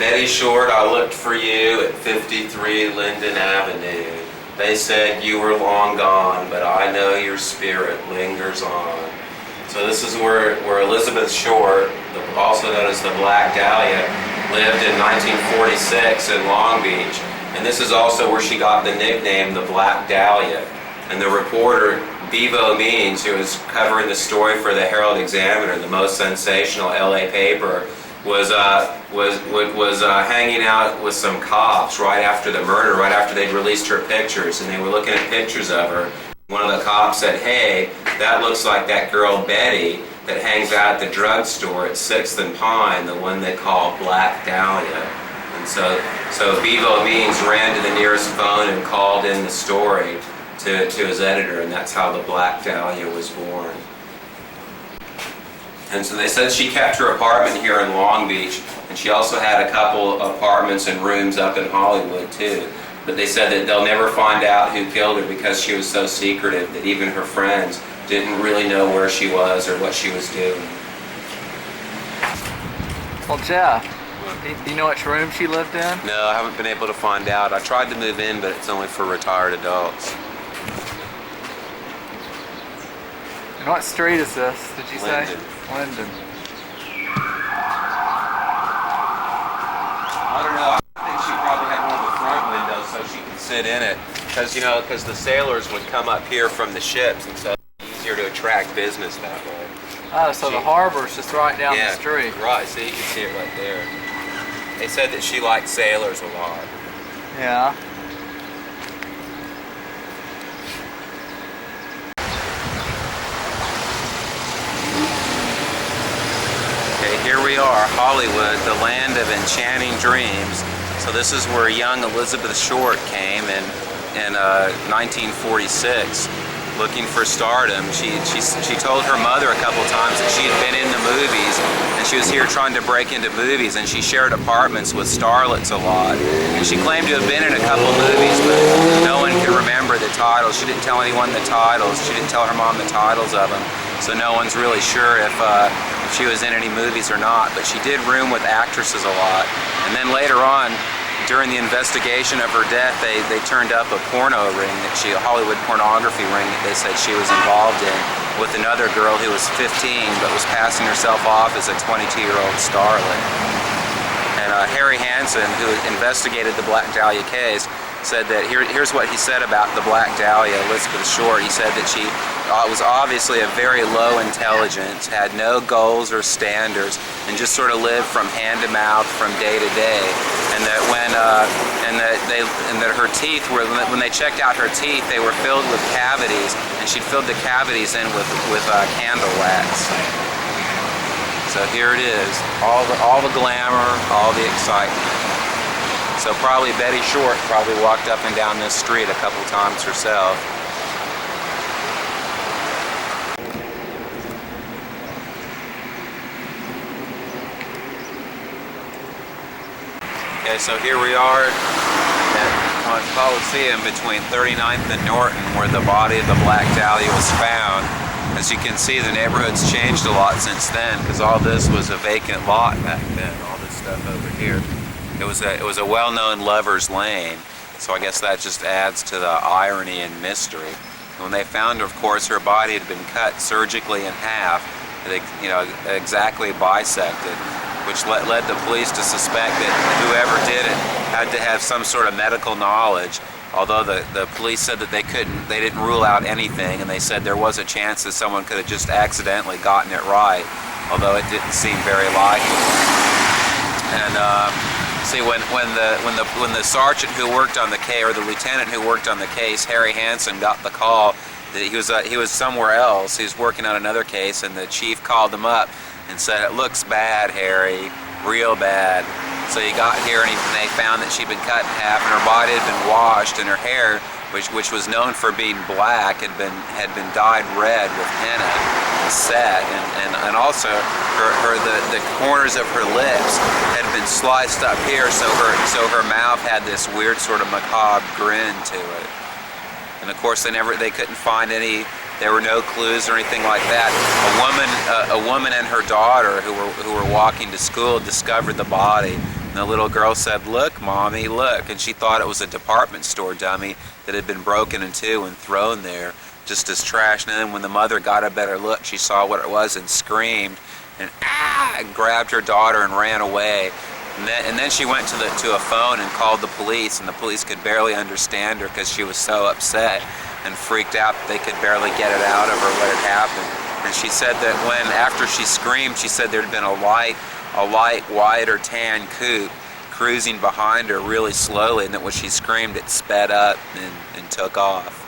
Betty Short, I looked for you at 53 Linden Avenue. They said you were long gone, but I know your spirit lingers on. So this is where Elizabeth Short, also known as the Black Dahlia, lived in 1946 in Long Beach. And this is also where she got the nickname the Black Dahlia. And the reporter, Bevo Means, who was covering the story for the Herald Examiner, the most sensational LA paper, was hanging out with some cops right after the murder, right after they'd released her pictures, and they were looking at pictures of her. One of the cops said, "Hey, that looks like that girl Betty that hangs out at the drugstore at 6th and Pine, the one they call Black Dahlia." And so Bevo Means ran to the nearest phone and called in the story to his editor, and that's how the Black Dahlia was born. And so they said she kept her apartment here in Long Beach, and she also had a couple apartments and rooms up in Hollywood too. But they said that they'll never find out who killed her because she was so secretive that even her friends didn't really know where she was or what she was doing. Well, Jeff, do you know which room she lived in? No, I haven't been able to find out. I tried to move in, but it's only for retired adults. And what street is this, did you say? Linden. I don't know. I think she probably had one of the front windows so she could sit in it. Because the sailors would come up here from the ships, and so it's easier to attract business that way. Oh, so the harbor's just right down the street. Right, so you can see it right there. They said that she liked sailors a lot. Yeah. Here we are, Hollywood, the land of enchanting dreams. So this is where young Elizabeth Short came in 1946, looking for stardom. She told her mother a couple times that she had been in the movies, and she was here trying to break into movies, and she shared apartments with starlets a lot. And she claimed to have been in a couple movies, but no one could remember the titles. She didn't tell anyone the titles. She didn't tell her mom the titles of them. So no one's really sure if she was in any movies or not, but she did room with actresses a lot. And then later on, during the investigation of her death, they turned up a porno ring, a Hollywood pornography ring that they said she was involved in with another girl who was 15 but was passing herself off as a 22-year-old starlet. And Harry Hansen, who investigated the Black Dahlia case, said that here's what he said about the Black Dahlia, Elizabeth Short. He said that she was obviously a very low intelligence, had no goals or standards, and just sort of lived from hand to mouth, from day to day. And that that her teeth were, when they checked out her teeth, they were filled with cavities, and she'd filled the cavities in with candle wax. So here it is, all the glamour, all the excitement. So probably Betty Short probably walked up and down this street a couple times herself. Okay, so here we are on Coliseum between 39th and Norton, where the body of the Black Dahlia was found. As you can see, the neighborhood's changed a lot since then, because all this was a vacant lot back then, all this stuff over here. It was a well-known lover's lane, so I guess that just adds to the irony and mystery. And when they found her, of course, her body had been cut surgically in half, exactly bisected, which led the police to suspect that whoever did it had to have some sort of medical knowledge. Although the police said that they didn't rule out anything, and they said there was a chance that someone could have just accidentally gotten it right, although it didn't seem very likely. And see, when the sergeant who worked on the case, or the lieutenant who worked on the case, Harry Hansen, got the call that he was somewhere else. He was working on another case, and the chief called him up and said, "It looks bad, Harry, real bad." So he got here, and they found that she'd been cut in half, and her body had been washed, and her hair, which was known for being black, had been dyed red with henna, set, and also the corners of her lips had been sliced up here, so her mouth had this weird sort of macabre grin to it. And of course they couldn't find any. There were no clues or anything like that. A woman and her daughter who were walking to school discovered the body And the little girl said, "Look, Mommy, look." And she thought it was a department store dummy that had been broken into and thrown there just as trash. And then when the mother got a better look, she saw what it was and screamed and and grabbed her daughter and ran away. And then she went to a phone and called the police, and the police could barely understand her because she was so upset and freaked out that they could barely get it out of her what had happened. And she said that after she screamed, she said there had been a light white or tan coupe cruising behind her really slowly, and that when she screamed, it sped up and took off.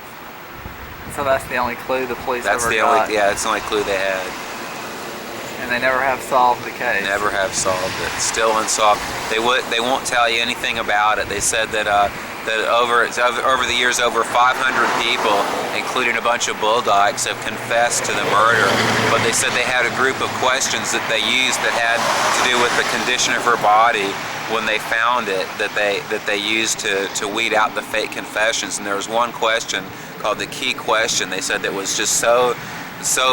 So that's the only clue the police That's ever the got. only, yeah, that's the only clue they had. And they never have solved the case. Never have solved it. Still unsolved. They won't tell you anything about it. They said that over the years, over 500 people, including a bunch of bulldogs, have confessed to the murder. But they said they had a group of questions that they used that had to do with the condition of her body when they found it, that they used to weed out the fake confessions. And there was one question called the key question. They said that was just so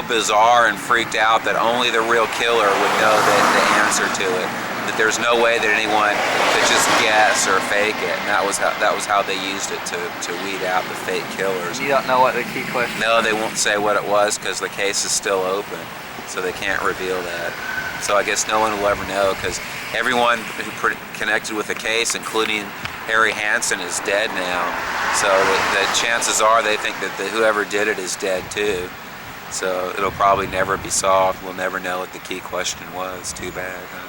bizarre and freaked out that only the real killer would know the answer to it. That there's no way that anyone could just guess or fake it. And that was how they used it to weed out the fake killers. You don't know what the key question is? No, they won't say what it was because the case is still open, so they can't reveal that. So I guess no one will ever know, because everyone who connected with the case, including Harry Hansen, is dead now. So the chances are they think that whoever did it is dead too. So it'll probably never be solved. We'll never know what the key question was. Too bad, huh?